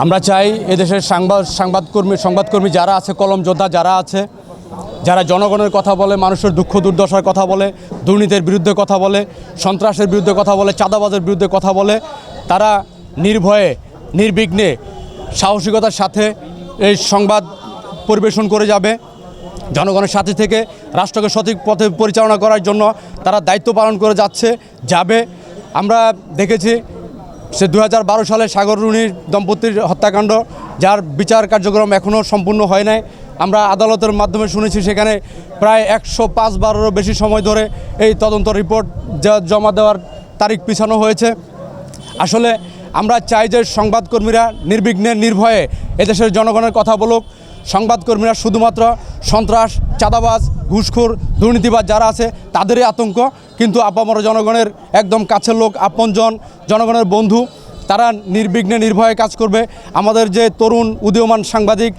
আমরা চাই এদেশের সংবাদকর্মী যারা আছে, কলম যোদ্ধা যারা আছে, যারা জনগণের কথা বলে, মানুষের দুঃখ দুর্দশার কথা বলে, দুর্নীতির বিরুদ্ধে কথা বলে, সন্ত্রাসের বিরুদ্ধে কথা বলে, চাঁদাবাজের বিরুদ্ধে কথা বলে, তারা নির্ভয়ে নির্বিঘ্নে সাহসিকতার সাথে এই সংবাদ পরিবেশন করে যাবে। জনগণের সাথে থেকে রাষ্ট্রকে সঠিক পথে পরিচালনা করার জন্য তারা দায়িত্ব পালন করে যাবে। আমরা দেখেছি সে 2012 সালে সাগর রুনির দম্পতির হত্যাকাণ্ড, যার বিচার কার্যক্রম এখনও সম্পূর্ণ হয় নাই। আমরা আদালতের মাধ্যমে শুনেছি সেখানে প্রায় 105বারেরও বেশি সময় ধরে এই তদন্ত রিপোর্ট জমা দেওয়ার তারিখ পিছানো হয়েছে। আসলে আমরা চাই যে সংবাদকর্মীরা নির্বিঘ্নে নির্ভয়ে এদেশের জনগণের কথা বলুক। সংবাদকর্মীরা শুধুমাত্র সন্ত্রাস, চাঁদাবাজ, ঘুষখোর, দুর্নীতিবাজ যারা আছে তাদেরই আতঙ্ক, কিন্তু আপামর জনগণের একদম কাছের লোক, আপনজন, জনগণের বন্ধু, তারা নির্বিঘ্নে নির্ভয়ে কাজ করবে। আমাদের যে তরুণ উদীয়মান সাংবাদিক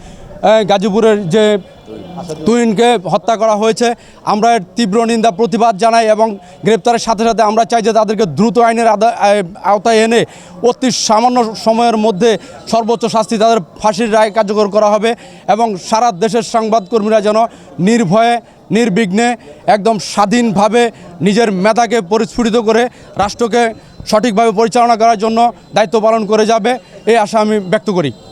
গাজীপুরের যে তুহিনকে হত্যা করা হয়েছে, আমরা এর তীব্র নিন্দা প্রতিবাদ জানাই এবং গ্রেপ্তারের সাথে সাথে আমরা চাই যে তাদেরকে দ্রুত আইনের আওতায় এনে অতি সামান্য সময়ের মধ্যে সর্বোচ্চ শাস্তি, তাদের ফাঁসির রায় কার্যকর করা হবে এবং সারা দেশের সংবাদকর্মীরা যেন নির্ভয়ে নির্বিঘ্নে একদম স্বাধীনভাবে নিজের মেধাকে পরিস্ফুটিত করে রাষ্ট্রকে সঠিকভাবে পরিচালনা করার জন্য দায়িত্ব পালন করে যাবে, এই আশা আমি ব্যক্ত করি।